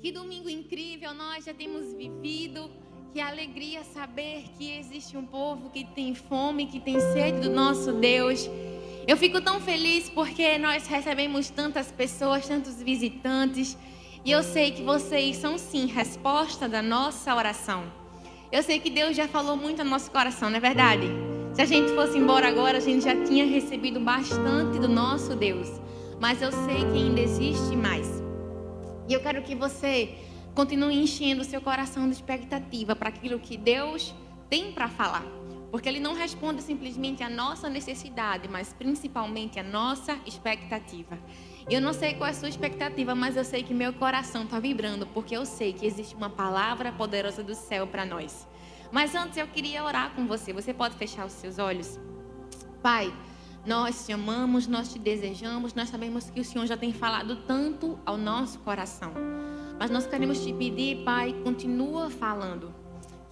Que domingo incrível nós já temos vivido. Que alegria saber que existe um povo que tem fome, que tem sede do nosso Deus. Eu fico tão feliz porque nós recebemos tantas pessoas, tantos visitantes. E eu sei que vocês são sim resposta da nossa oração. Eu sei que Deus já falou muito no nosso coração, não é verdade? Se a gente fosse embora agora, a gente já tinha recebido bastante do nosso Deus. Mas eu sei que ainda existe mais. E eu quero que você continue enchendo o seu coração de expectativa para aquilo que Deus tem para falar. Porque Ele não responde simplesmente à nossa necessidade, mas principalmente à nossa expectativa. Eu não sei qual é a sua expectativa, mas eu sei que meu coração está vibrando, porque eu sei que existe uma palavra poderosa do céu para nós. Mas antes eu queria orar com você. Você pode fechar os seus olhos? Pai, nós te amamos, nós te desejamos, nós sabemos que o Senhor já tem falado tanto ao nosso coração. Mas nós queremos te pedir, Pai, continua falando.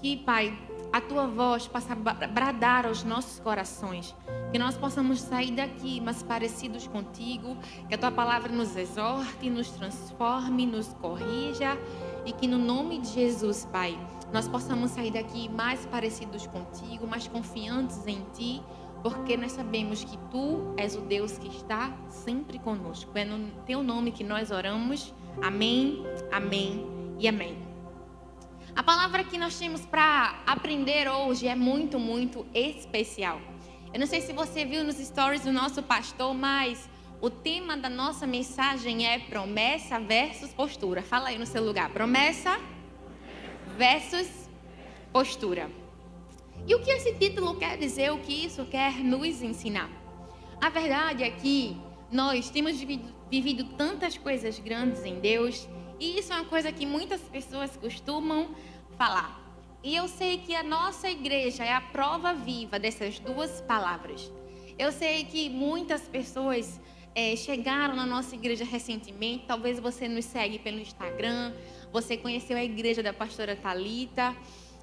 Que, Pai, a tua voz possa bradar aos nossos corações. Que nós possamos sair daqui mais parecidos contigo. Que a tua palavra nos exorte, nos transforme, nos corrija. E que no nome de Jesus, Pai, nós possamos sair daqui mais parecidos contigo, mais confiantes em ti. Porque nós sabemos que tu és o Deus que está sempre conosco. É no teu nome que nós oramos. Amém, amém e amém. A palavra que nós temos para aprender hoje é muito, muito especial. Eu não sei se você viu nos stories do nosso pastor, mas o tema da nossa mensagem é promessa versus postura. Fala aí no seu lugar. Promessa versus postura. E o que esse título quer dizer? O que isso quer nos ensinar? A verdade é que nós temos vivido tantas coisas grandes em Deus. E isso é uma coisa que muitas pessoas costumam falar. E eu sei que a nossa igreja é a prova viva dessas duas palavras. Eu sei que muitas pessoas chegaram na nossa igreja recentemente. Talvez você nos segue pelo Instagram. Você conheceu a igreja da pastora Thalita.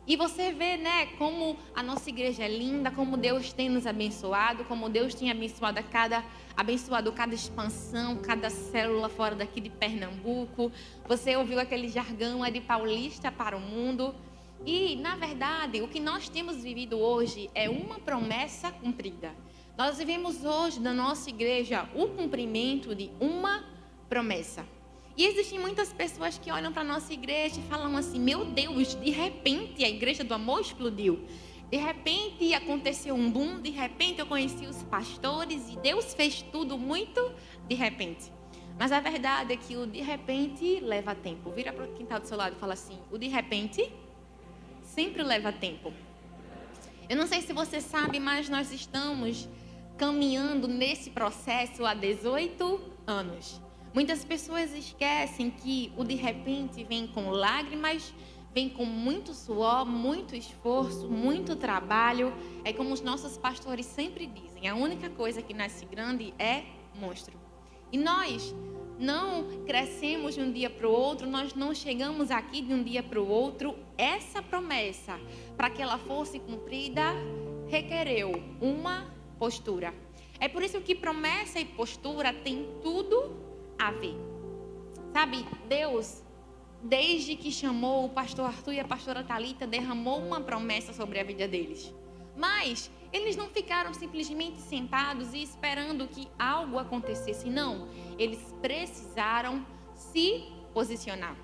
E você vê, né, como a nossa igreja é linda, como Deus tem nos abençoado, como Deus tem abençoado cada expansão, cada célula fora daqui de Pernambuco. Você ouviu aquele jargão, é de paulista para o mundo. E, na verdade, o que nós temos vivido hoje é uma promessa cumprida. Nós vivemos hoje na nossa igreja o cumprimento de uma promessa. E existem muitas pessoas que olham para a nossa igreja e falam assim: meu Deus, de repente a igreja do amor explodiu. De repente aconteceu um boom, de repente eu conheci os pastores e Deus fez tudo muito de repente. Mas a verdade é que o de repente leva tempo. Vira para quem está do seu lado e fala assim: o de repente sempre leva tempo. Eu não sei se você sabe, mas nós estamos caminhando nesse processo há 18 anos. Muitas pessoas esquecem que o de repente vem com lágrimas, vem com muito suor, muito esforço, muito trabalho. É como os nossos pastores sempre dizem: a única coisa que nasce grande é monstro. E nós não crescemos de um dia para o outro, nós não chegamos aqui de um dia para o outro. Essa promessa, para que ela fosse cumprida, requereu uma postura. É por isso que promessa e postura têm tudo a ver. Sabe, Deus, desde que chamou o pastor Arthur e a pastora Thalita, derramou uma promessa sobre a vida deles. Mas eles não ficaram simplesmente sentados e esperando que algo acontecesse. Não, eles precisaram se posicionar.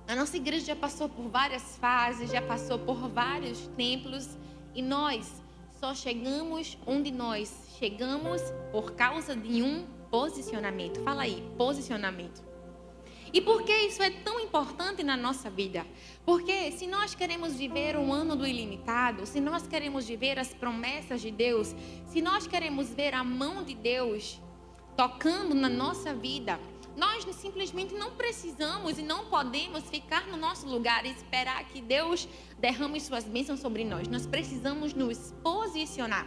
A nossa igreja já passou por várias fases, já passou por vários templos. E nós só chegamos onde nós chegamos por causa de um posicionamento. Fala aí, posicionamento. E por que isso é tão importante na nossa vida? Porque se nós queremos viver um ano do ilimitado, se nós queremos viver as promessas de Deus, se nós queremos ver a mão de Deus tocando na nossa vida, nós simplesmente não precisamos e não podemos ficar no nosso lugar e esperar que Deus derrame suas bênçãos sobre nós. Nós precisamos nos posicionar.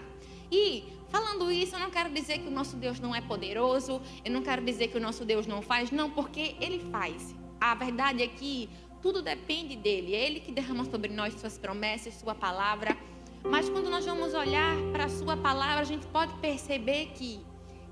E falando isso, eu não quero dizer que o nosso Deus não é poderoso, eu não quero dizer que o nosso Deus não faz, não, porque Ele faz. A verdade é que tudo depende dEle, é Ele que derrama sobre nós suas promessas, sua palavra. Mas quando nós vamos olhar para a sua palavra, a gente pode perceber que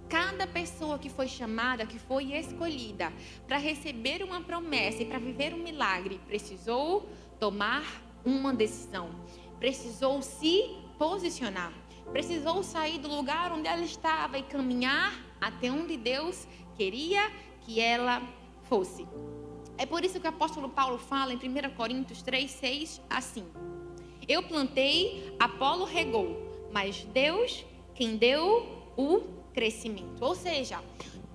Cada pessoa que foi chamada, que foi escolhida para receber uma promessa e para viver um milagre, precisou tomar uma decisão, precisou se posicionar, precisou sair do lugar onde ela estava e caminhar até onde Deus queria que ela fosse. É por isso que o apóstolo Paulo fala em 1 Coríntios 3:6 assim: eu plantei, Apolo regou, mas Deus quem deu o crescimento. Ou seja,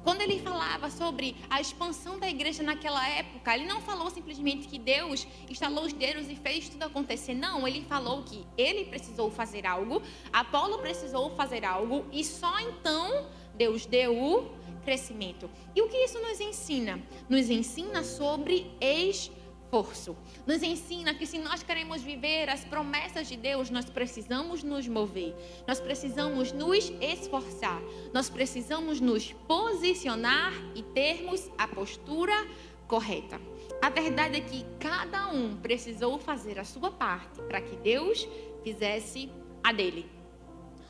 quando ele falava sobre a expansão da igreja naquela época, ele não falou simplesmente que Deus estalou os dedos e fez tudo acontecer. Não, ele falou que ele precisou fazer algo, Apolo precisou fazer algo e só então Deus deu o crescimento. E o que isso nos ensina? Nos ensina sobre esforço. Nos ensina que se nós queremos viver as promessas de Deus, nós precisamos nos mover. Nós precisamos nos esforçar. Nós precisamos nos posicionar e termos a postura correta. A verdade é que cada um precisou fazer a sua parte para que Deus fizesse a dele.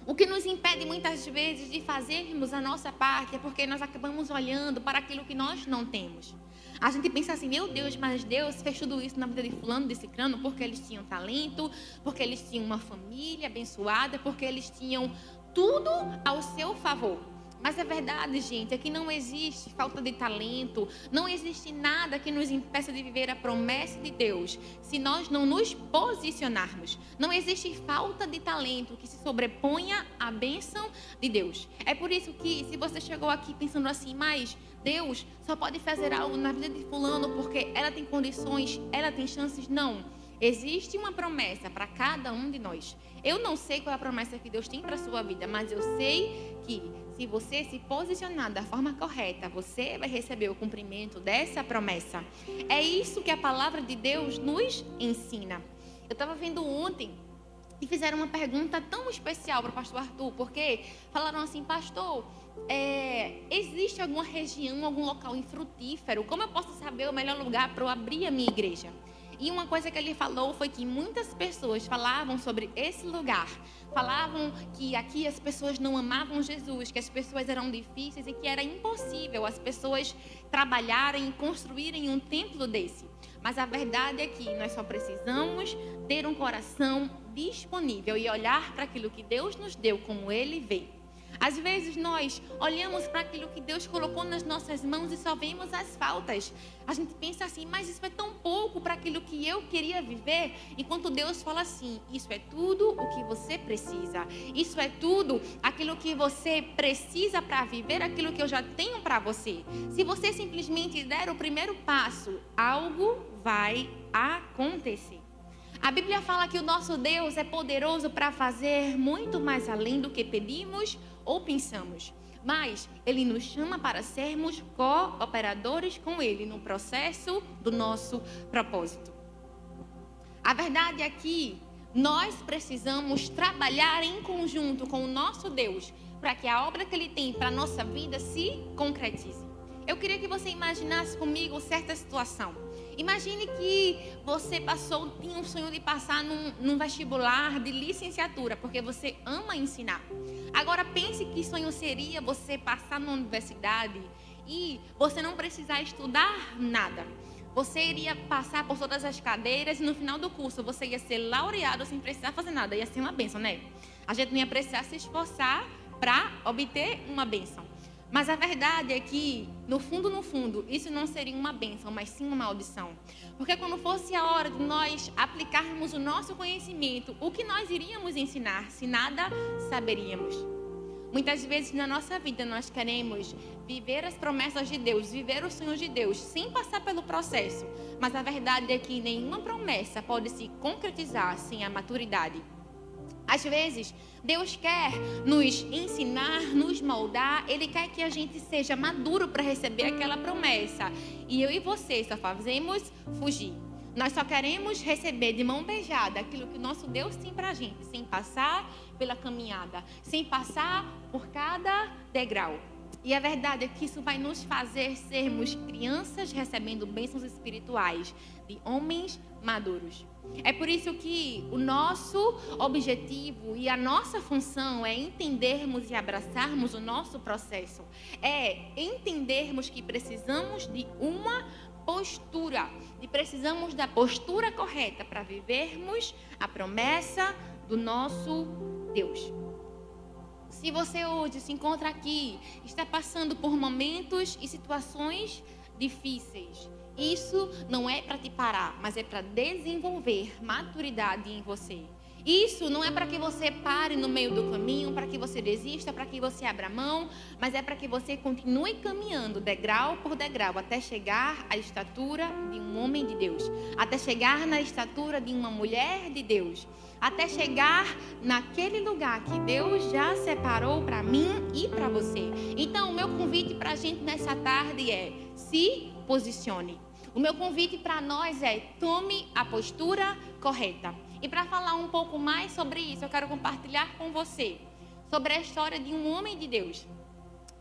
O que nos impede muitas vezes de fazermos a nossa parte é porque nós acabamos olhando para aquilo que nós não temos. A gente pensa assim, meu Deus, mas Deus fez tudo isso na vida de fulano, de ciclano, porque eles tinham talento, porque eles tinham uma família abençoada, porque eles tinham tudo ao seu favor. Mas a verdade, gente, é que não existe falta de talento, não existe nada que nos impeça de viver a promessa de Deus, se nós não nos posicionarmos. Não existe falta de talento que se sobreponha à bênção de Deus. É por isso que, se você chegou aqui pensando assim, mas Deus só pode fazer algo na vida de fulano porque ela tem condições, ela tem chances, não. Existe uma promessa para cada um de nós. Eu não sei qual é a promessa que Deus tem para a sua vida, mas eu sei que se você se posicionar da forma correta, você vai receber o cumprimento dessa promessa. É isso que a palavra de Deus nos ensina. Eu estava vendo ontem e fizeram uma pergunta tão especial para o pastor Arthur, porque falaram assim, pastor, existe alguma região, algum local infrutífero? Como eu posso saber o melhor lugar para eu abrir a minha igreja? E uma coisa que ele falou foi que muitas pessoas falavam sobre esse lugar. Falavam que aqui as pessoas não amavam Jesus, que as pessoas eram difíceis e que era impossível as pessoas trabalharem e construírem um templo desse. Mas a verdade é que nós só precisamos ter um coração disponível e olhar para aquilo que Deus nos deu como Ele vê. Às vezes nós olhamos para aquilo que Deus colocou nas nossas mãos e só vemos as faltas. A gente pensa assim, mas isso é tão pouco para aquilo que eu queria viver. Enquanto Deus fala assim, isso é tudo o que você precisa. Isso é tudo aquilo que você precisa para viver aquilo que eu já tenho para você. Se você simplesmente der o primeiro passo, algo vai acontecer. A Bíblia fala que o nosso Deus é poderoso para fazer muito mais além do que pedimos ou pensamos. Mas Ele nos chama para sermos cooperadores com Ele no processo do nosso propósito. A verdade é que nós precisamos trabalhar em conjunto com o nosso Deus para que a obra que Ele tem para a nossa vida se concretize. Eu queria que você imaginasse comigo certa situação. Imagine que você tinha um sonho de passar num vestibular de licenciatura, porque você ama ensinar. Agora pense que sonho seria você passar numa universidade e você não precisar estudar nada. Você iria passar por todas as cadeiras e no final do curso você ia ser laureado sem precisar fazer nada. Ia ser uma bênção, né? A gente não ia precisar se esforçar para obter uma bênção. Mas a verdade é que, no fundo, isso não seria uma bênção, mas sim uma maldição. Porque quando fosse a hora de nós aplicarmos o nosso conhecimento, o que nós iríamos ensinar, se nada saberíamos? Muitas vezes na nossa vida nós queremos viver as promessas de Deus, viver os sonhos de Deus, sem passar pelo processo. Mas a verdade é que nenhuma promessa pode se concretizar sem a maturidade. Às vezes, Deus quer nos ensinar, nos moldar. Ele quer que a gente seja maduro para receber aquela promessa. E eu e você só fazemos fugir. Nós só queremos receber de mão beijada aquilo que o nosso Deus tem para a gente, sem passar pela caminhada, sem passar por cada degrau. E a verdade é que isso vai nos fazer sermos crianças recebendo bênçãos espirituais de homens maduros. É por isso que o nosso objetivo e a nossa função é entendermos e abraçarmos o nosso processo. É entendermos que precisamos de uma postura, e precisamos da postura correta para vivermos a promessa do nosso Deus. Se você hoje se encontra aqui, está passando por momentos e situações difíceis, isso não é para te parar, mas é para desenvolver maturidade em você. Isso não é para que você pare no meio do caminho, para que você desista, para que você abra mão, mas é para que você continue caminhando degrau por degrau até chegar à estatura de um homem de Deus, até chegar na estatura de uma mulher de Deus, até chegar naquele lugar que Deus já separou para mim e para você. Então, o meu convite para a gente nessa tarde é: se posicione. O meu convite para nós é: tome a postura correta. E para falar um pouco mais sobre isso, eu quero compartilhar com você sobre a história de um homem de Deus.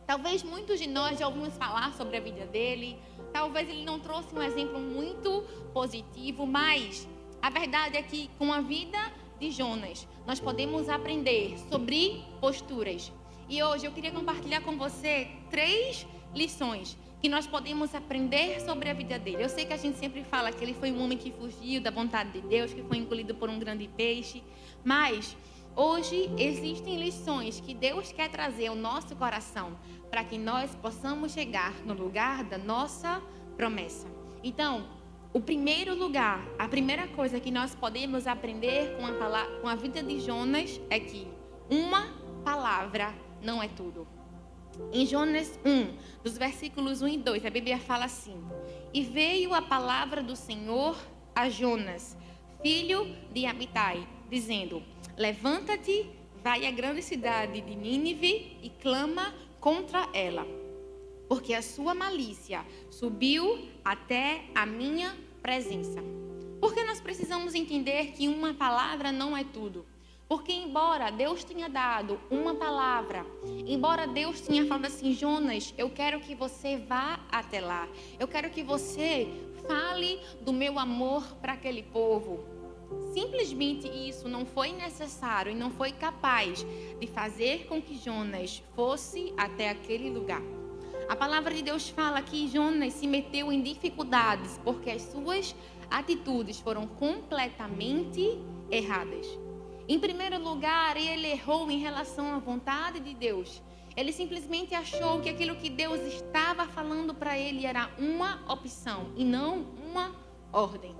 Talvez muitos de nós já ouvimos falar sobre a vida dele, talvez ele não trouxe um exemplo muito positivo, mas a verdade é que com a vida de Jonas, nós podemos aprender sobre posturas. E hoje eu queria compartilhar com você 3 lições que nós podemos aprender sobre a vida dele. Eu sei que a gente sempre fala que ele foi um homem que fugiu da vontade de Deus, que foi engolido por um grande peixe, mas hoje existem lições que Deus quer trazer ao nosso coração para que nós possamos chegar no lugar da nossa promessa. Então, o primeiro lugar, a primeira coisa que nós podemos aprender com a vida de Jonas é que uma palavra não é tudo. Em Jonas 1, dos versículos 1 e 2, a Bíblia fala assim: e veio a palavra do Senhor a Jonas, filho de Amitai, dizendo: levanta-te, vai à grande cidade de Nínive e clama contra ela, porque a sua malícia subiu até a minha presença. Porque nós precisamos entender que uma palavra não é tudo. Porque embora Deus tenha dado uma palavra, embora Deus tenha falado assim: Jonas, eu quero que você vá até lá, eu quero que você fale do meu amor para aquele povo, simplesmente isso não foi necessário e não foi capaz de fazer com que Jonas fosse até aquele lugar. A palavra de Deus fala que Jonas se meteu em dificuldades porque as suas atitudes foram completamente erradas. Em primeiro lugar, ele errou em relação à vontade de Deus. Ele simplesmente achou que aquilo que Deus estava falando para ele era uma opção e não uma ordem.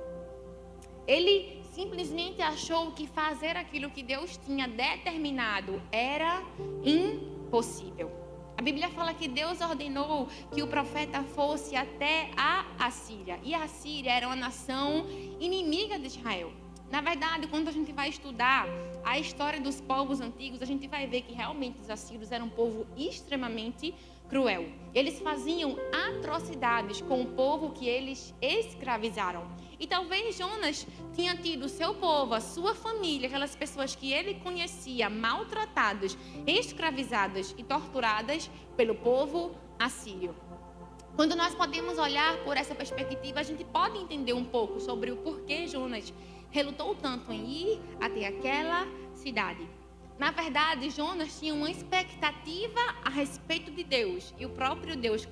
Ele simplesmente achou que fazer aquilo que Deus tinha determinado era impossível. A Bíblia fala que Deus ordenou que o profeta fosse até a Assíria. E a Assíria era uma nação inimiga de Israel. Na verdade, quando a gente vai estudar a história dos povos antigos, a gente vai ver que realmente os assírios eram um povo extremamente cruel. Eles faziam atrocidades com o povo que eles escravizaram. E talvez Jonas tinha tido o seu povo, a sua família, aquelas pessoas que ele conhecia, maltratadas, escravizadas e torturadas pelo povo assírio. Quando nós podemos olhar por essa perspectiva, a gente pode entender um pouco sobre o porquê Jonas relutou tanto em ir até aquela cidade. Na verdade, Jonas tinha uma expectativa a respeito de Deus e o próprio Deus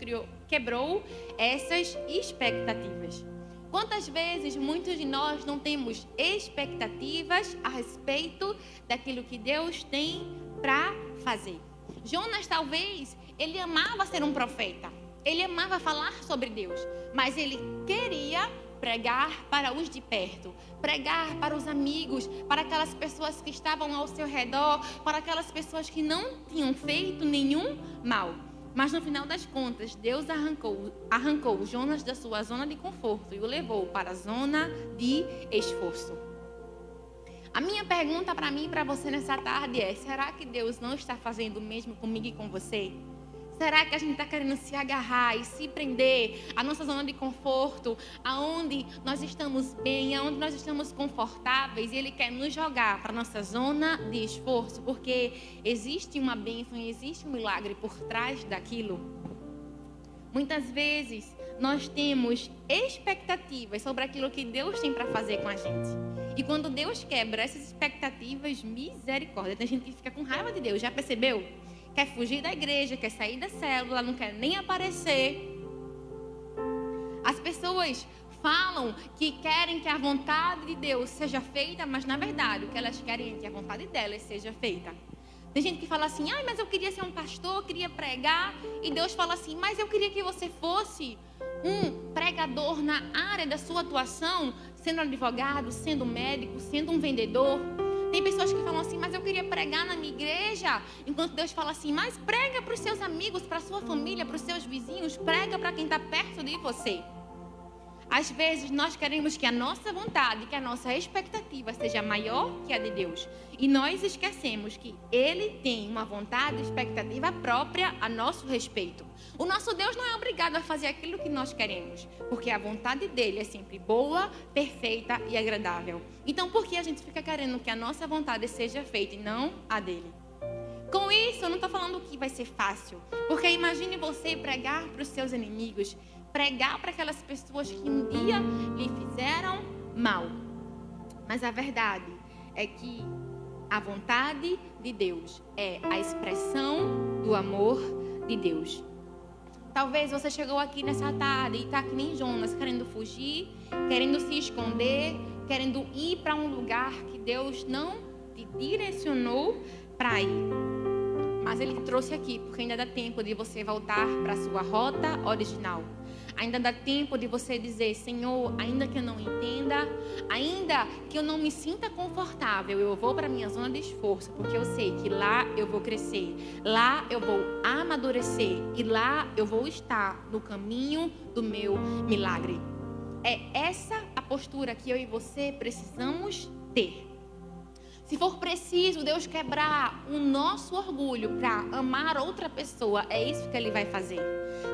quebrou essas expectativas. Quantas vezes muitos de nós não temos expectativas a respeito daquilo que Deus tem para fazer? Jonas, talvez, ele amava ser um profeta, ele amava falar sobre Deus, mas ele queria pregar para os de perto, pregar para os amigos, para aquelas pessoas que estavam ao seu redor, para aquelas pessoas que não tinham feito nenhum mal. Mas no final das contas, Deus arrancou Jonas da sua zona de conforto e o levou para a zona de esforço. A minha pergunta para mim e para você nessa tarde é: será que Deus não está fazendo o mesmo comigo e com você? Será que a gente está querendo se agarrar e se prender à nossa zona de conforto, aonde nós estamos bem, aonde nós estamos confortáveis, e Ele quer nos jogar para a nossa zona de esforço, porque existe uma bênção e existe um milagre por trás daquilo? Muitas vezes nós temos expectativas sobre aquilo que Deus tem para fazer com a gente. E quando Deus quebra essas expectativas, misericórdia, tem gente que fica com raiva de Deus, já percebeu? Quer fugir da igreja, quer sair da célula, não quer nem aparecer. As pessoas falam que querem que a vontade de Deus seja feita, mas na verdade o que elas querem é que a vontade delas seja feita. Tem gente que fala assim, mas eu queria ser um pastor, eu queria pregar. E Deus fala assim, mas eu queria que você fosse um pregador na área da sua atuação, sendo advogado, sendo médico, sendo um vendedor. Tem pessoas que falam assim, mas eu queria pregar na minha igreja. Enquanto Deus fala assim, mas prega para os seus amigos, para a sua família, para os seus vizinhos, prega para quem está perto de você. Às vezes nós queremos que a nossa vontade, que a nossa expectativa seja maior que a de Deus. E nós esquecemos que Ele tem uma vontade e expectativa própria a nosso respeito. O nosso Deus não é obrigado a fazer aquilo que nós queremos, porque a vontade dEle é sempre boa, perfeita e agradável. Então por que a gente fica querendo que a nossa vontade seja feita e não a dEle? Com isso, eu não estou falando que vai ser fácil, porque imagine você pregar para os seus inimigos, pregar para aquelas pessoas que um dia lhe fizeram mal. Mas a verdade é que a vontade de Deus é a expressão do amor de Deus. Talvez você chegou aqui nessa tarde e está que nem Jonas, querendo fugir, querendo se esconder, querendo ir para um lugar que Deus não te direcionou para ir. Mas Ele te trouxe aqui porque ainda dá tempo de você voltar para a sua rota original. Ainda dá tempo de você dizer, Senhor, ainda que eu não entenda, ainda que eu não me sinta confortável, eu vou para a minha zona de esforço, porque eu sei que lá eu vou crescer, lá eu vou amadurecer e lá eu vou estar no caminho do meu milagre. É essa a postura que eu e você precisamos ter. Se for preciso Deus quebrar o nosso orgulho para amar outra pessoa, é isso que Ele vai fazer.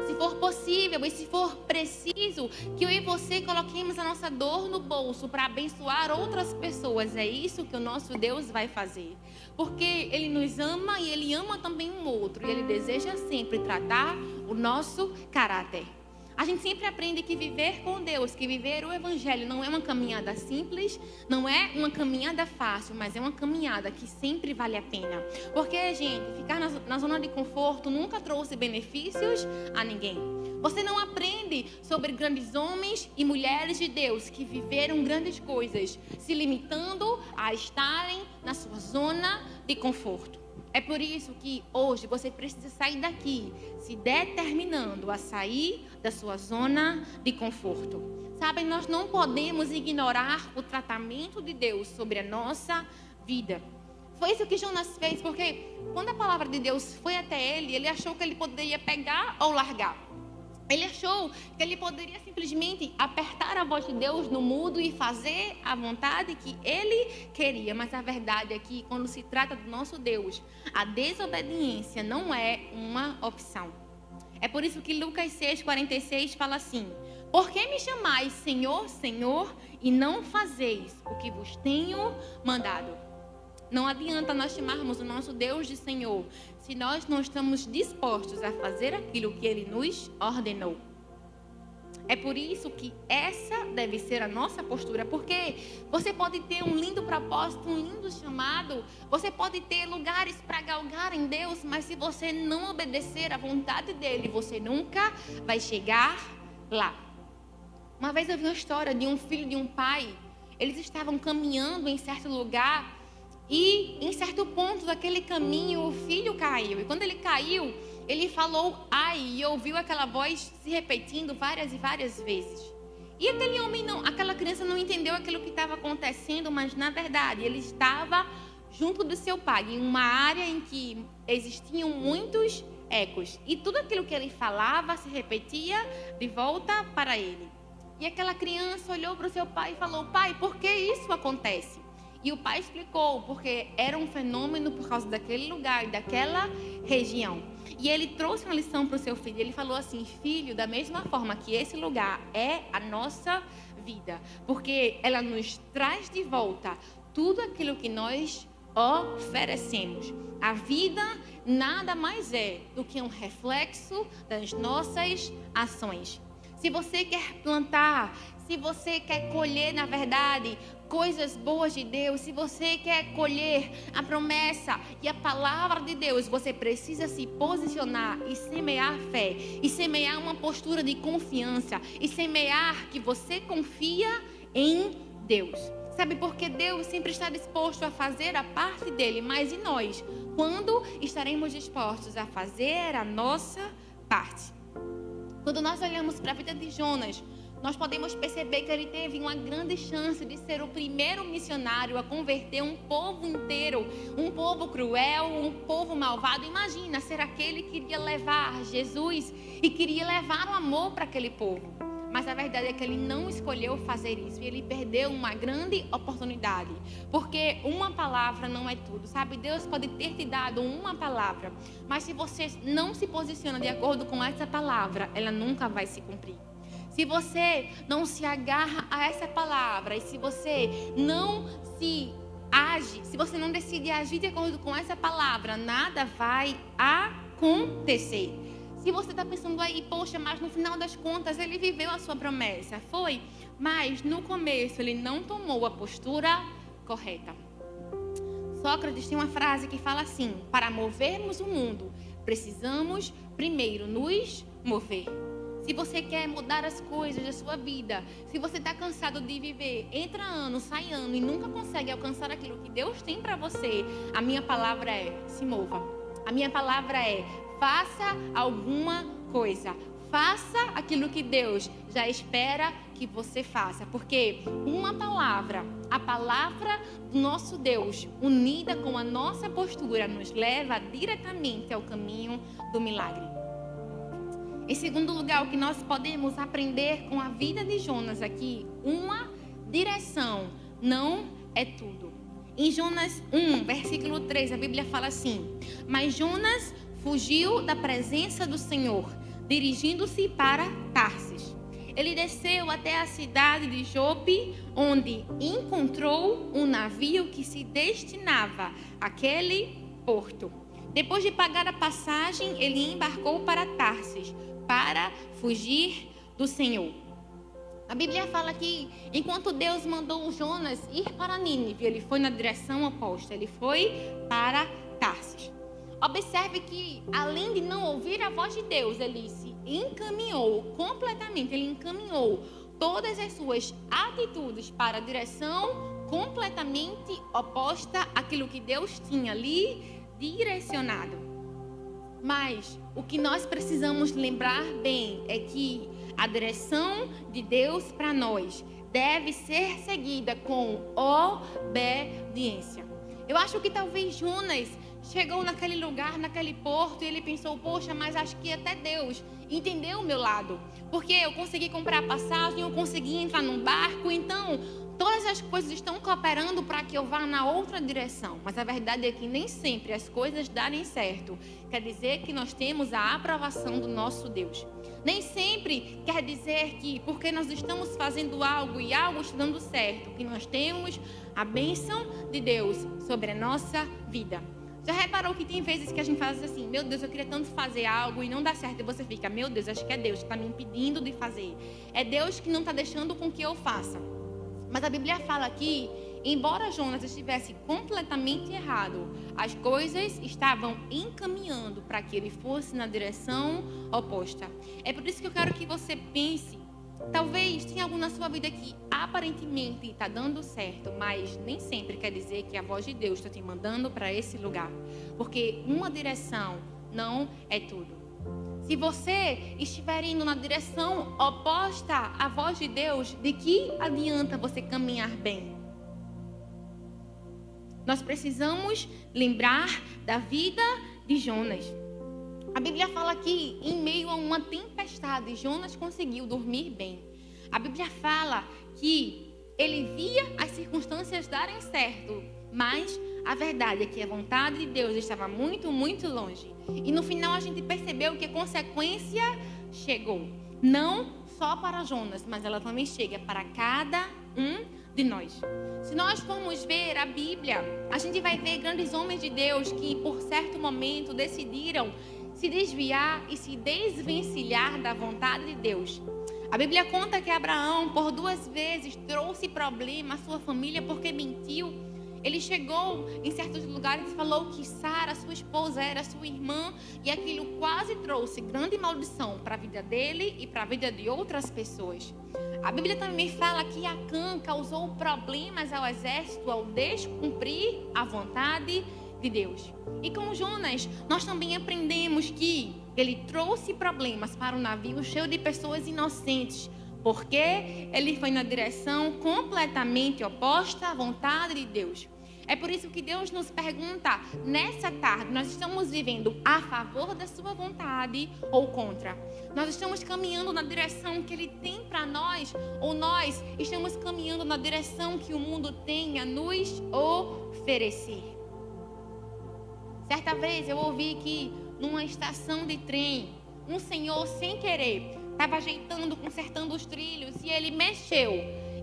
Se for possível e se for preciso que eu e você coloquemos a nossa dor no bolso para abençoar outras pessoas, é isso que o nosso Deus vai fazer. Porque Ele nos ama e Ele ama também um outro. E Ele deseja sempre tratar o nosso caráter. A gente sempre aprende que viver com Deus, que viver o Evangelho não é uma caminhada simples, não é uma caminhada fácil, mas é uma caminhada que sempre vale a pena. Porque, gente, ficar na zona de conforto nunca trouxe benefícios a ninguém. Você não aprende sobre grandes homens e mulheres de Deus que viveram grandes coisas, se limitando a estarem na sua zona de conforto. É por isso que hoje você precisa sair daqui, se determinando a sair da sua zona de conforto. Sabem, nós não podemos ignorar o tratamento de Deus sobre a nossa vida. Foi isso que Jonas fez, porque quando a palavra de Deus foi até ele, ele achou que ele poderia pegar ou largar. Ele achou que ele poderia simplesmente apertar a voz de Deus no mudo e fazer a vontade que ele queria. Mas a verdade é que quando se trata do nosso Deus, a desobediência não é uma opção. É por isso que Lucas 6,46 fala assim: por que me chamais Senhor, Senhor, e não fazeis o que vos tenho mandado? Não adianta nós chamarmos o nosso Deus de Senhor se nós não estamos dispostos a fazer aquilo que Ele nos ordenou. É por isso que essa deve ser a nossa postura, porque você pode ter um lindo propósito, um lindo chamado, você pode ter lugares para galgar em Deus, mas se você não obedecer à vontade dEle, você nunca vai chegar lá. Uma vez eu vi uma história de um filho de um pai, eles estavam caminhando em certo lugar, e em certo ponto daquele caminho o filho caiu. E quando ele caiu, ele falou ai, e ouviu aquela voz se repetindo várias e várias vezes. E aquele homem aquela criança não entendeu aquilo que estava acontecendo, mas na verdade ele estava junto do seu pai, em uma área em que existiam muitos ecos. E tudo aquilo que ele falava se repetia de volta para ele. E aquela criança olhou para o seu pai e falou: pai, por que isso acontece? E o pai explicou, porque era um fenômeno por causa daquele lugar e daquela região. E ele trouxe uma lição para o seu filho. Ele falou assim: filho, da mesma forma que esse lugar é a nossa vida, porque ela nos traz de volta tudo aquilo que nós oferecemos. A vida nada mais é do que um reflexo das nossas ações. Se você quer plantar, se você quer colher, na verdade, coisas boas de Deus, se você quer colher a promessa e a palavra de Deus, você precisa se posicionar e semear fé, e semear uma postura de confiança, e semear que você confia em Deus. Sabe, porque Deus sempre está disposto a fazer a parte dele, mas e nós? Quando estaremos dispostos a fazer a nossa parte? Quando nós olhamos para a vida de Jonas, nós podemos perceber que ele teve uma grande chance de ser o primeiro missionário a converter um povo inteiro, um povo cruel, um povo malvado. Imagina ser aquele que queria levar Jesus e queria levar o amor para aquele povo. Mas a verdade é que ele não escolheu fazer isso e ele perdeu uma grande oportunidade. Porque uma palavra não é tudo, sabe? Deus pode ter te dado uma palavra, mas se você não se posiciona de acordo com essa palavra, ela nunca vai se cumprir. Se você não se agarra a essa palavra e se você não se você não decide agir de acordo com essa palavra, nada vai acontecer. Se você está pensando aí, poxa, mas no final das contas ele viveu a sua promessa, foi, mas no começo ele não tomou a postura correta. Sócrates tem uma frase que fala assim: para movermos o mundo, precisamos primeiro nos mover. Se você quer mudar as coisas da sua vida, se você está cansado de viver, entra ano, sai ano e nunca consegue alcançar aquilo que Deus tem para você, a minha palavra é: se mova. A minha palavra é: faça alguma coisa. Faça aquilo que Deus já espera que você faça. Porque uma palavra, a palavra do nosso Deus, unida com a nossa postura, nos leva diretamente ao caminho do milagre. Em segundo lugar, o que nós podemos aprender com a vida de Jonas aqui: uma direção não é tudo. Em Jonas 1, versículo 3, a Bíblia fala assim: mas Jonas fugiu da presença do Senhor, dirigindo-se para Tarsis. Ele desceu até a cidade de Jope, onde encontrou um navio que se destinava àquele porto. Depois de pagar a passagem, ele embarcou para Tarsis, para fugir do Senhor. A Bíblia fala que enquanto Deus mandou Jonas ir para Nínive, ele foi na direção oposta, ele foi para Tarsis. Observe que, além de não ouvir a voz de Deus, ele se encaminhou completamente, ele encaminhou todas as suas atitudes para a direção completamente oposta àquilo que Deus tinha ali direcionado. Mas o que nós precisamos lembrar bem é que a direção de Deus para nós deve ser seguida com obediência. Eu acho que talvez Jonas chegou naquele lugar, naquele porto, e ele pensou: poxa, mas acho que até Deus entendeu o meu lado, porque eu consegui comprar a passagem, eu consegui entrar num barco, então todas as coisas estão cooperando para que eu vá na outra direção. Mas a verdade é que nem sempre as coisas darem certo quer dizer que nós temos a aprovação do nosso Deus. Nem sempre quer dizer que porque nós estamos fazendo algo e algo está dando certo, que nós temos a bênção de Deus sobre a nossa vida. Já reparou que tem vezes que a gente faz assim: meu Deus, eu queria tanto fazer algo e não dá certo, e você fica: meu Deus, acho que é Deus que está me impedindo de fazer, é Deus que não está deixando com que eu faça. Mas a Bíblia fala que, embora Jonas estivesse completamente errado, as coisas estavam encaminhando para que ele fosse na direção oposta. É por isso que eu quero que você pense: talvez tenha algo na sua vida que aparentemente está dando certo, mas nem sempre quer dizer que a voz de Deus está te mandando para esse lugar. Porque uma direção não é tudo. Se você estiver indo na direção oposta à voz de Deus, de que adianta você caminhar bem? Nós precisamos lembrar da vida de Jonas. A Bíblia fala que em meio a uma tempestade, Jonas conseguiu dormir bem. A Bíblia fala que ele via as circunstâncias darem certo, mas a verdade é que a vontade de Deus estava muito, muito longe. E no final a gente percebeu que a consequência chegou. Não só para Jonas, mas ela também chega para cada um de nós. Se nós formos ver a Bíblia, a gente vai ver grandes homens de Deus que por certo momento decidiram se desviar e se desvencilhar da vontade de Deus. A Bíblia conta que Abraão por 2 vezes trouxe problema à sua família porque mentiu. Ele chegou em certos lugares e falou que Sara, sua esposa, era sua irmã, e aquilo quase trouxe grande maldição para a vida dele e para a vida de outras pessoas. A Bíblia também fala que Acã causou problemas ao exército ao descumprir a vontade de Deus. E com Jonas, nós também aprendemos que ele trouxe problemas para o navio cheio de pessoas inocentes, porque ele foi na direção completamente oposta à vontade de Deus. É por isso que Deus nos pergunta, nessa tarde, nós estamos vivendo a favor da sua vontade ou contra? Nós estamos caminhando na direção que Ele tem para nós, ou nós estamos caminhando na direção que o mundo tem a nos oferecer? Certa vez eu ouvi que numa estação de trem, um senhor, sem querer, estava ajeitando, consertando os trilhos, e ele mexeu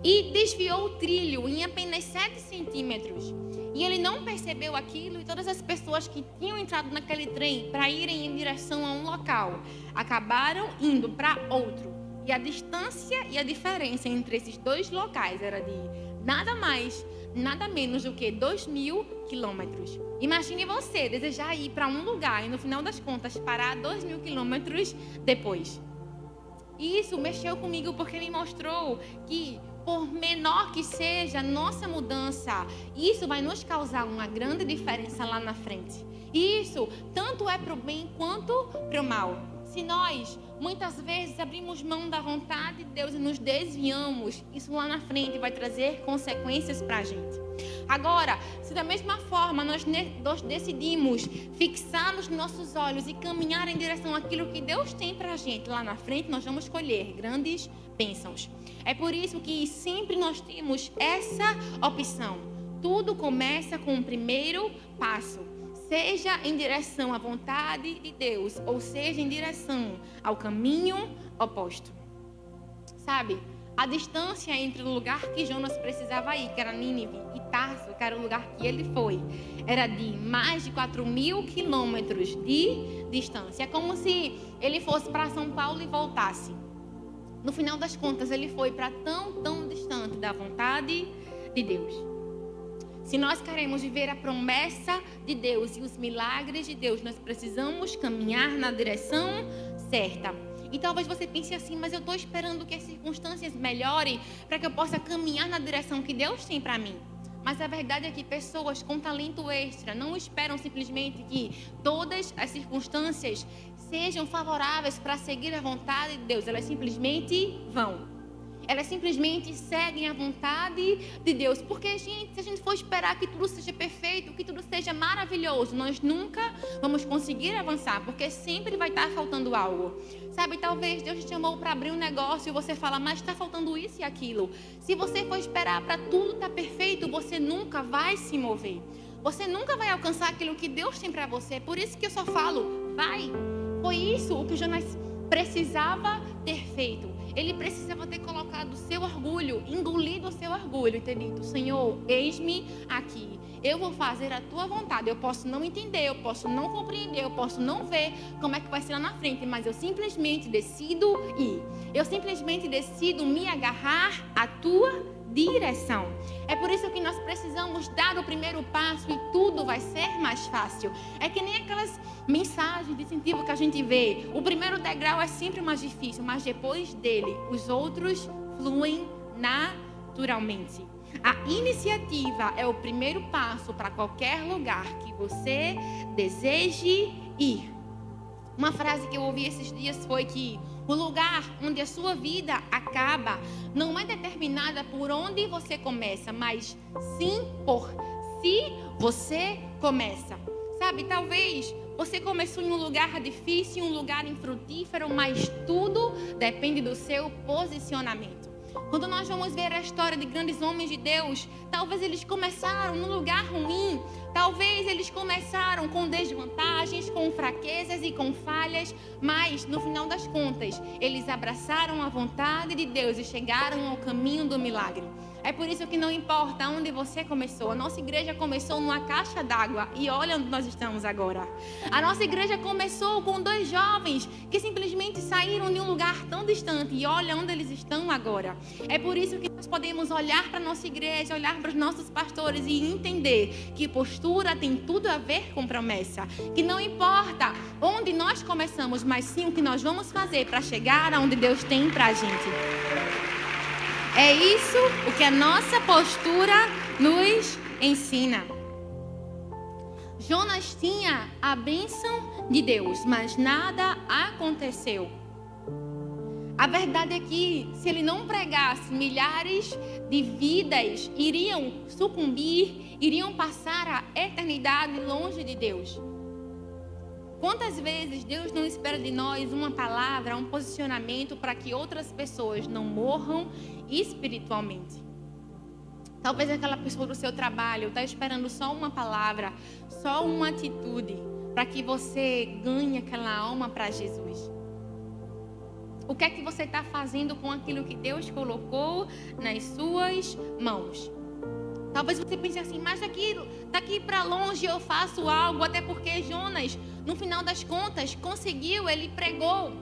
e desviou o trilho em apenas 7 centímetros. E ele não percebeu aquilo, e todas as pessoas que tinham entrado naquele trem para irem em direção a um local acabaram indo para outro. E a distância e a diferença entre esses 2 locais era de nada mais, nada menos do que 2.000 quilômetros. Imagine você desejar ir para um lugar e no final das contas parar 2.000 quilômetros depois. E isso mexeu comigo porque me mostrou que, por menor que seja a nossa mudança, isso vai nos causar uma grande diferença lá na frente. E isso tanto é para o bem quanto para o mal. Se nós muitas vezes abrimos mão da vontade de Deus e nos desviamos, isso lá na frente vai trazer consequências para a gente. Agora, se da mesma forma nós decidimos fixar nos nossos olhos e caminhar em direção àquilo que Deus tem para a gente lá na frente, nós vamos colher grandes bênçãos. É por isso que sempre nós temos essa opção. Tudo começa com o primeiro passo. Seja em direção à vontade de Deus, ou seja em direção ao caminho oposto. Sabe, a distância entre o lugar que Jonas precisava ir, que era Nínive, e Tarso, que era o lugar que ele foi, era de mais de 4.000 quilômetros de distância. É como se ele fosse para São Paulo e voltasse. No final das contas, ele foi para tão distante da vontade de Deus. Se nós queremos viver a promessa de Deus e os milagres de Deus, nós precisamos caminhar na direção certa. E talvez você pense assim, mas eu estou esperando que as circunstâncias melhorem para que eu possa caminhar na direção que Deus tem para mim. Mas a verdade é que pessoas com talento extra não esperam simplesmente que todas as circunstâncias sejam favoráveis para seguir a vontade de Deus. Elas simplesmente vão. Elas simplesmente seguem a vontade de Deus. Porque, gente, se a gente for esperar que tudo seja perfeito, que tudo seja maravilhoso, nós nunca vamos conseguir avançar, porque sempre vai estar faltando algo. Sabe, talvez Deus te chamou para abrir um negócio e você fala, mas está faltando isso e aquilo. Se você for esperar para tudo estar perfeito, você nunca vai se mover. Você nunca vai alcançar aquilo que Deus tem para você. Por isso que eu só falo, vai. Foi isso o que Jonas precisava ter feito. Ele precisava ter colocado o seu orgulho, engolido o seu orgulho e ter dito, Senhor, eis-me aqui. Eu vou fazer a tua vontade. Eu posso não entender, eu posso não compreender, eu posso não ver como é que vai ser lá na frente, mas eu simplesmente decido ir. Eu simplesmente decido me agarrar à tua direção. É por isso que nós precisamos dar o primeiro passo e tudo vai ser mais fácil. É que nem aquelas mensagens de incentivo que a gente vê. O primeiro degrau é sempre mais difícil, mas depois dele, os outros fluem naturalmente. A iniciativa é o primeiro passo para qualquer lugar que você deseje ir. Uma frase que eu ouvi esses dias foi que o lugar onde a sua vida acaba não é determinada por onde você começa, mas sim por se você começa. Sabe, talvez você começou em um lugar difícil, um lugar infrutífero, mas tudo depende do seu posicionamento. Quando nós vamos ver a história de grandes homens de Deus, talvez eles começaram num lugar ruim, talvez eles começaram com desvantagens, com fraquezas e com falhas, mas no final das contas, eles abraçaram a vontade de Deus e chegaram ao caminho do milagre. É por isso que não importa onde você começou. A nossa igreja começou numa caixa d'água e olha onde nós estamos agora. A nossa igreja começou com 2 jovens que simplesmente saíram de um lugar tão distante e olha onde eles estão agora. É por isso que nós podemos olhar para a nossa igreja, olhar para os nossos pastores e entender que postura tem tudo a ver com promessa. Que não importa onde nós começamos, mas sim o que nós vamos fazer para chegar aonde Deus tem para a gente. É isso o que a nossa postura nos ensina. Jonas tinha a bênção de Deus, mas nada aconteceu. A verdade é que, se ele não pregasse, milhares de vidas iriam sucumbir, iriam passar a eternidade longe de Deus. Quantas vezes Deus não espera de nós uma palavra, um posicionamento para que outras pessoas não morram espiritualmente? Talvez aquela pessoa do seu trabalho está esperando só uma palavra, só uma atitude, para que você ganhe aquela alma para Jesus. O que é que você está fazendo com aquilo que Deus colocou nas suas mãos? Talvez você pense assim, mas daqui para longe eu faço algo, até porque Jonas, no final das contas, conseguiu, ele pregou.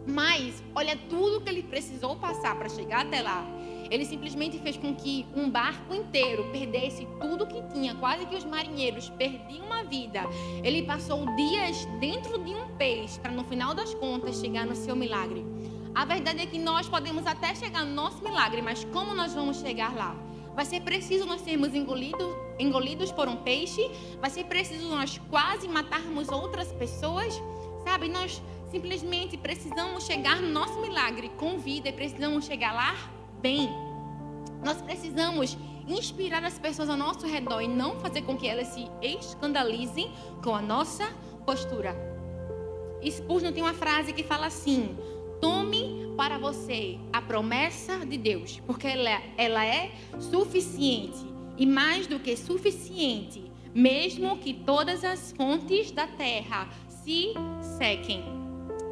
Mas, olha tudo que ele precisou passar para chegar até lá. Ele simplesmente fez com que um barco inteiro perdesse tudo que tinha, quase que os marinheiros perdiam a vida. Ele passou dias dentro de um peixe para, no final das contas, chegar no seu milagre. A verdade é que nós podemos até chegar no nosso milagre, mas como nós vamos chegar lá? Vai ser preciso nós sermos engolidos por um peixe. Vai ser preciso nós quase matarmos outras pessoas. Sabe, nós simplesmente precisamos chegar no nosso milagre com vida e precisamos chegar lá bem. Nós precisamos inspirar as pessoas ao nosso redor e não fazer com que elas se escandalizem com a nossa postura. Spurgeon tem uma frase que fala assim: tome para você a promessa de Deus, porque ela é suficiente e mais do que suficiente, mesmo que todas as fontes da terra se sequem.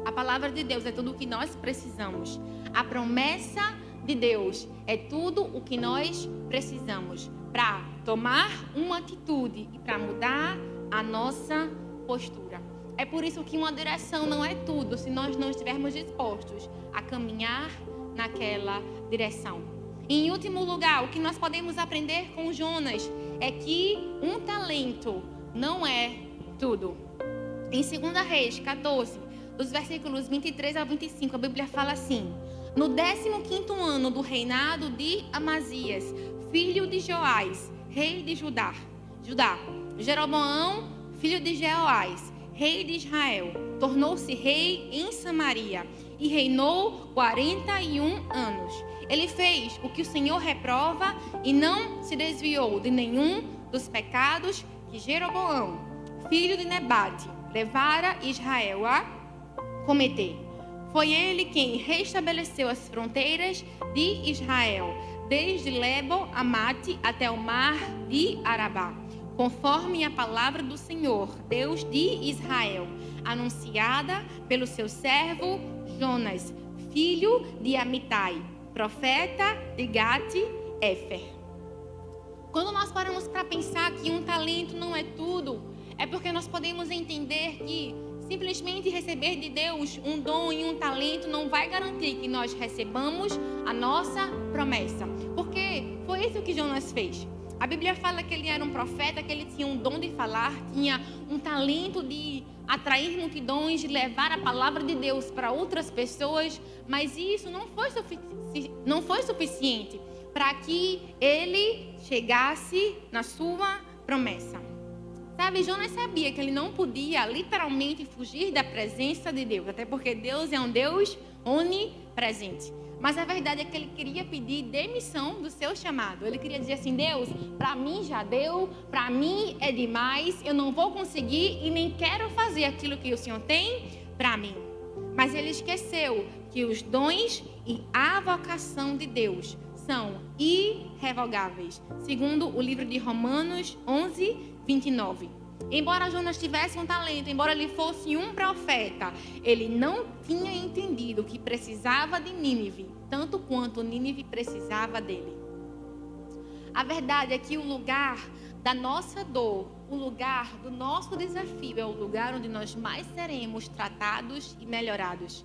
A palavra de Deus é tudo o que nós precisamos. A promessa de Deus é tudo o que nós precisamos para tomar uma atitude e para mudar a nossa postura. É por isso que uma direção não é tudo se nós não estivermos dispostos a caminhar naquela direção. E, em último lugar, o que nós podemos aprender com Jonas é que um talento não é tudo. Em 2 Reis 14, dos versículos 23 a 25, a Bíblia fala assim: no 15º ano do reinado de Amazias, filho de Joás, rei de Judá, Jeroboão, filho de Jeoás, rei de Israel, tornou-se rei em Samaria e reinou 41 anos. Ele fez o que o Senhor reprova e não se desviou de nenhum dos pecados que Jeroboão, filho de Nebate, levara Israel a cometer. Foi ele quem restabeleceu as fronteiras de Israel, desde Lebo-Amate até o mar de Arabá, conforme a palavra do Senhor, Deus de Israel, anunciada pelo seu servo Jonas, filho de Amitai, profeta de Gate-Éfer. Quando nós paramos para pensar que um talento não é tudo, é porque nós podemos entender que simplesmente receber de Deus um dom e um talento não vai garantir que nós recebamos a nossa promessa. Porque foi isso que Jonas fez. A Bíblia fala que ele era um profeta, que ele tinha um dom de falar, tinha um talento de atrair multidões, de levar a palavra de Deus para outras pessoas, mas isso não foi suficiente para que ele chegasse na sua promessa. Sabe, Jonas sabia que ele não podia literalmente fugir da presença de Deus, até porque Deus é um Deus onipresente. Mas a verdade é que ele queria pedir demissão do seu chamado. Ele queria dizer assim: Deus, para mim já deu, para mim é demais, eu não vou conseguir e nem quero fazer aquilo que o Senhor tem para mim. Mas ele esqueceu que os dons e a vocação de Deus são irrevogáveis, segundo o livro de Romanos 11, 29. Embora Jonas tivesse um talento, embora ele fosse um profeta, ele não tinha entendido que precisava de Nínive, tanto quanto Nínive precisava dele. A verdade é que o lugar da nossa dor, o lugar do nosso desafio, é o lugar onde nós mais seremos tratados e melhorados.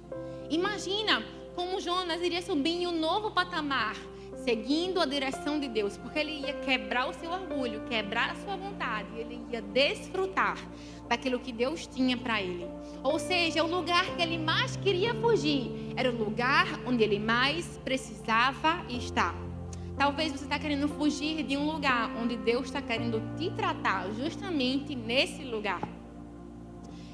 Imagina como Jonas iria subir em um novo patamar, seguindo a direção de Deus, porque ele ia quebrar o seu orgulho, quebrar a sua vontade, ele ia desfrutar daquilo que Deus tinha para ele. Ou seja, o lugar que ele mais queria fugir era o lugar onde ele mais precisava estar. Talvez você está querendo fugir de um lugar onde Deus está querendo te tratar, justamente nesse lugar.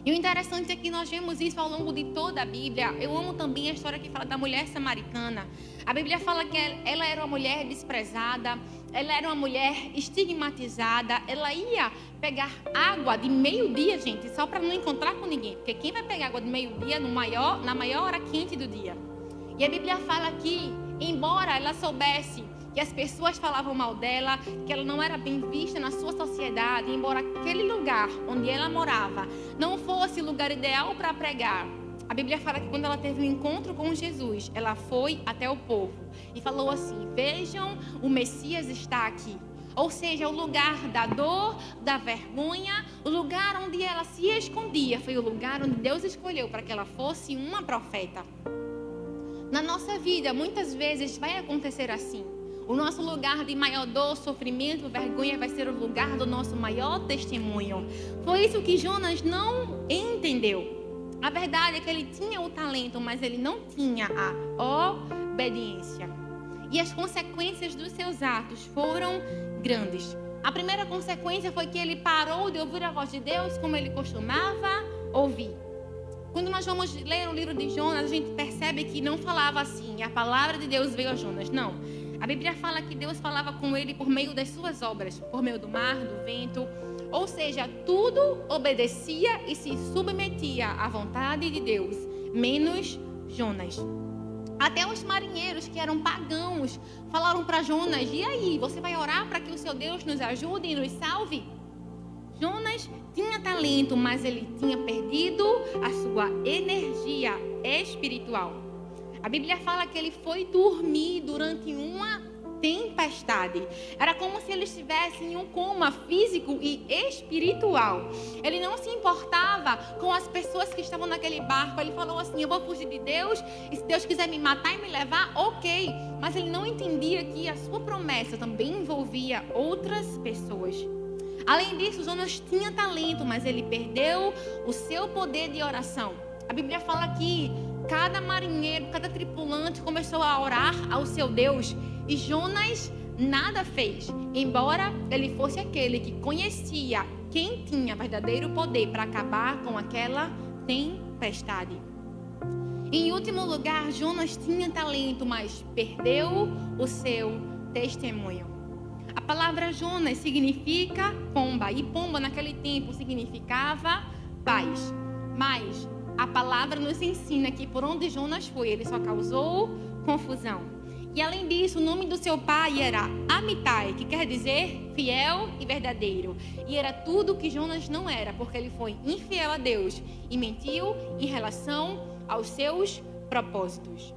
E o interessante é que nós vemos isso ao longo de toda a Bíblia. Eu amo também a história que fala da mulher samaritana. A Bíblia fala que ela era uma mulher desprezada, ela era uma mulher estigmatizada. Ela ia pegar água de meio-dia, gente, só para não encontrar com ninguém. Porque quem vai pegar água de meio-dia na maior hora quente do dia? E a Bíblia fala que, embora ela soubesse que as pessoas falavam mal dela, que ela não era bem vista na sua sociedade, embora aquele lugar onde ela morava não fosse o lugar ideal para pregar, a Bíblia fala que quando ela teve um encontro com Jesus, ela foi até o povo e falou assim: vejam, o Messias está aqui. Ou seja, o lugar da dor, da vergonha, o lugar onde ela se escondia, foi o lugar onde Deus escolheu para que ela fosse uma profeta. Na nossa vida, muitas vezes vai acontecer assim. O nosso lugar de maior dor, sofrimento, vergonha vai ser o lugar do nosso maior testemunho. Foi isso que Jonas não entendeu. A verdade é que ele tinha o talento, mas ele não tinha a obediência. E as consequências dos seus atos foram grandes. A primeira consequência foi que ele parou de ouvir a voz de Deus como ele costumava ouvir. Quando nós vamos ler o livro de Jonas, a gente percebe que não falava assim: a palavra de Deus veio a Jonas. Não. A Bíblia fala que Deus falava com ele por meio das suas obras, por meio do mar, do vento. Ou seja, tudo obedecia e se submetia à vontade de Deus, menos Jonas. Até os marinheiros que eram pagãos falaram para Jonas: e aí, você vai orar para que o seu Deus nos ajude e nos salve? Jonas tinha talento, mas ele tinha perdido a sua energia espiritual. A Bíblia fala que ele foi dormir durante uma tempestade. Era como se ele estivesse em um coma físico e espiritual. Ele não se importava com as pessoas que estavam naquele barco. Ele falou assim: eu vou fugir de Deus, e se Deus quiser me matar e me levar, ok. Mas ele não entendia que a sua promessa também envolvia outras pessoas. Além disso, Jonas tinha talento, mas ele perdeu o seu poder de oração. A Bíblia fala que cada marinheiro, cada tripulante começou a orar ao seu Deus, e Jonas nada fez, embora ele fosse aquele que conhecia quem tinha verdadeiro poder para acabar com aquela tempestade. Em último lugar, Jonas tinha talento, mas perdeu o seu testemunho. A palavra Jonas significa pomba, e pomba naquele tempo significava paz. Mas a palavra nos ensina que por onde Jonas foi, ele só causou confusão. E além disso, o nome do seu pai era Amitai, que quer dizer fiel e verdadeiro. E era tudo que Jonas não era, porque ele foi infiel a Deus e mentiu em relação aos seus propósitos.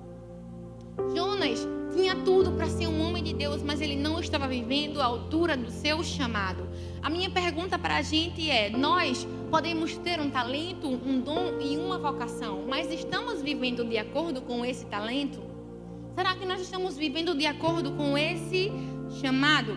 Jonas tinha tudo para ser um homem de Deus, mas ele não estava vivendo à altura do seu chamado. A minha pergunta para a gente é: nós podemos ter um talento, um dom e uma vocação, mas estamos vivendo de acordo com esse talento? Será que nós estamos vivendo de acordo com esse chamado?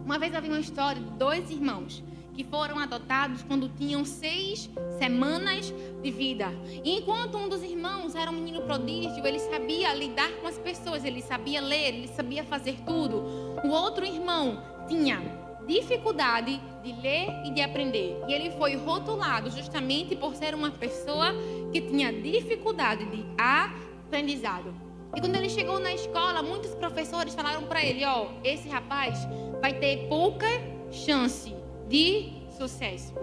Uma vez havia uma história de 2 irmãos que foram adotados quando tinham 6 semanas de vida. E enquanto um dos irmãos era um menino prodígio, ele sabia lidar com as pessoas, ele sabia ler, ele sabia fazer tudo. O outro irmão tinha dificuldade de ler e de aprender. E ele foi rotulado justamente por ser uma pessoa que tinha dificuldade de aprendizado. E quando ele chegou na escola, muitos professores falaram para ele: ó, esse rapaz vai ter pouca chance de sucesso.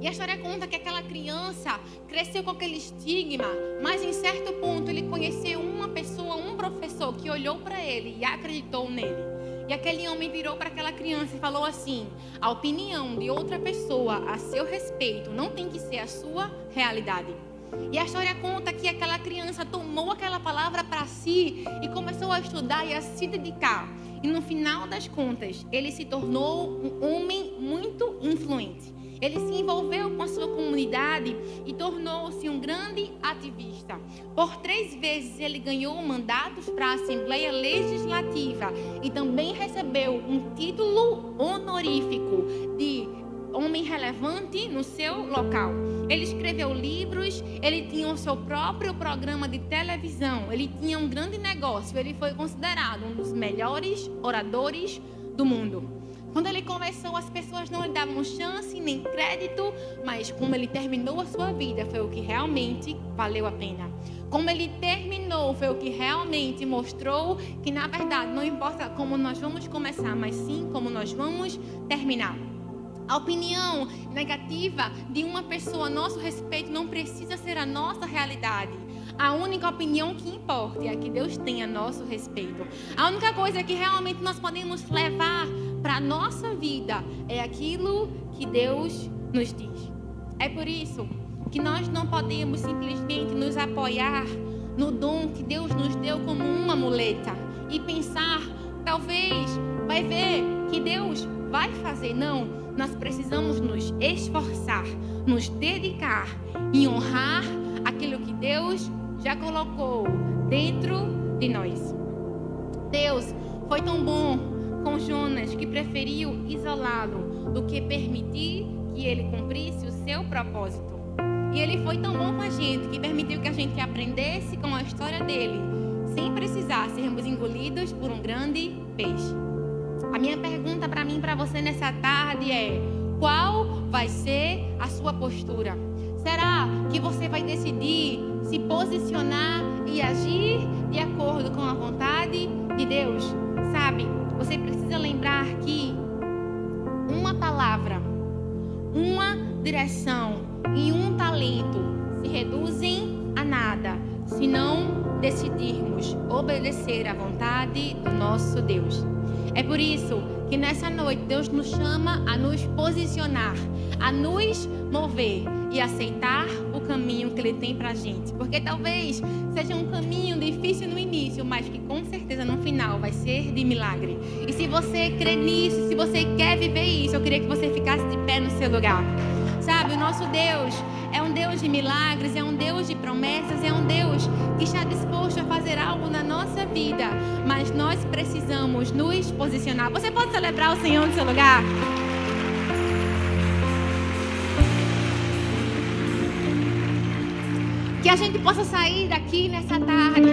E a história conta que aquela criança cresceu com aquele estigma, mas em certo ponto ele conheceu uma pessoa, um professor que olhou para ele e acreditou nele. E aquele homem virou para aquela criança e falou assim: a opinião de outra pessoa a seu respeito não tem que ser a sua realidade. E a história conta que aquela criança tomou aquela palavra para si e começou a estudar e a se dedicar. E no final das contas, ele se tornou um homem muito influente. Ele se envolveu com a sua comunidade e tornou-se um grande ativista. Por 3 vezes ele ganhou mandatos para a Assembleia Legislativa e também recebeu um título honorífico de homem relevante no seu local. Ele escreveu livros, ele tinha o seu próprio programa de televisão, ele tinha um grande negócio, ele foi considerado um dos melhores oradores do mundo. Quando ele começou, as pessoas não lhe davam chance nem crédito, mas como ele terminou a sua vida foi o que realmente valeu a pena. Como ele terminou foi o que realmente mostrou que, na verdade, não importa como nós vamos começar, mas sim como nós vamos terminar. A opinião negativa de uma pessoa a nosso respeito não precisa ser a nossa realidade. A única opinião que importa é a que Deus tem a nosso respeito. A única coisa que realmente nós podemos levar para a nossa vida é aquilo que Deus nos diz. É por isso que nós não podemos simplesmente nos apoiar no dom que Deus nos deu como uma muleta e pensar, talvez, vai ver que Deus vai fazer. Não. Nós precisamos nos esforçar, nos dedicar e honrar aquilo que Deus já colocou dentro de nós. Deus foi tão bom com Jonas que preferiu isolá-lo do que permitir que ele cumprisse o seu propósito. E ele foi tão bom com a gente que permitiu que a gente aprendesse com a história dele, sem precisar sermos engolidos por um grande peixe. A minha pergunta para mim e para você nessa tarde é: qual vai ser a sua postura? Será que você vai decidir se posicionar e agir de acordo com a vontade de Deus? Sabe, você precisa lembrar que uma palavra, uma direção e um talento se reduzem a nada se não decidirmos obedecer à vontade do nosso Deus. É por isso que nessa noite Deus nos chama a nos posicionar, a nos mover e aceitar o caminho que Ele tem pra gente. Porque talvez seja um caminho difícil no início, mas que com certeza no final vai ser de milagre. E se você crê nisso, se você quer viver isso, eu queria que você ficasse de pé no seu lugar. Sabe, o nosso Deus é um Deus de milagres, é um Deus de promessas, é um Deus que está disposto a fazer algo na nossa vida. Mas nós precisamos nos posicionar. Você pode celebrar o Senhor no seu lugar? Que a gente possa sair daqui nessa tarde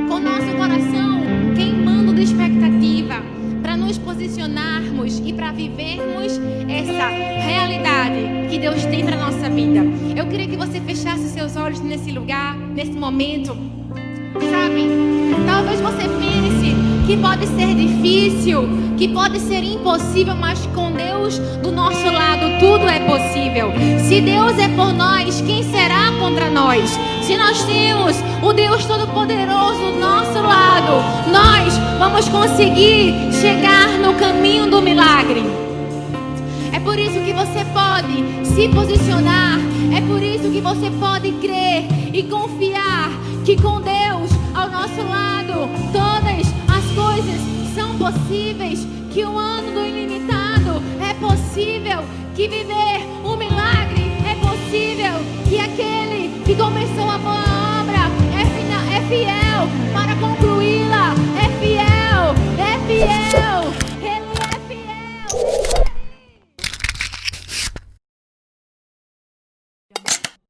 com o nosso coração queimando de expectativa para nos posicionarmos e para vivermos essa realidade que Deus tem para a nossa vida. Eu queria que você fechasse os seus olhos nesse lugar, nesse momento. Sabe, talvez você pense que pode ser difícil, que pode ser impossível, mas com Deus do nosso lado tudo é possível. Se Deus é por nós, quem será contra nós? Se nós temos o Deus Todo-Poderoso do nosso lado, nós vamos conseguir chegar no caminho do milagre. É por isso que você pode se posicionar, é por isso que você pode crer e confiar que com Deus ao nosso lado todas as coisas são possíveis, que o ano do ilimitado é possível, que viver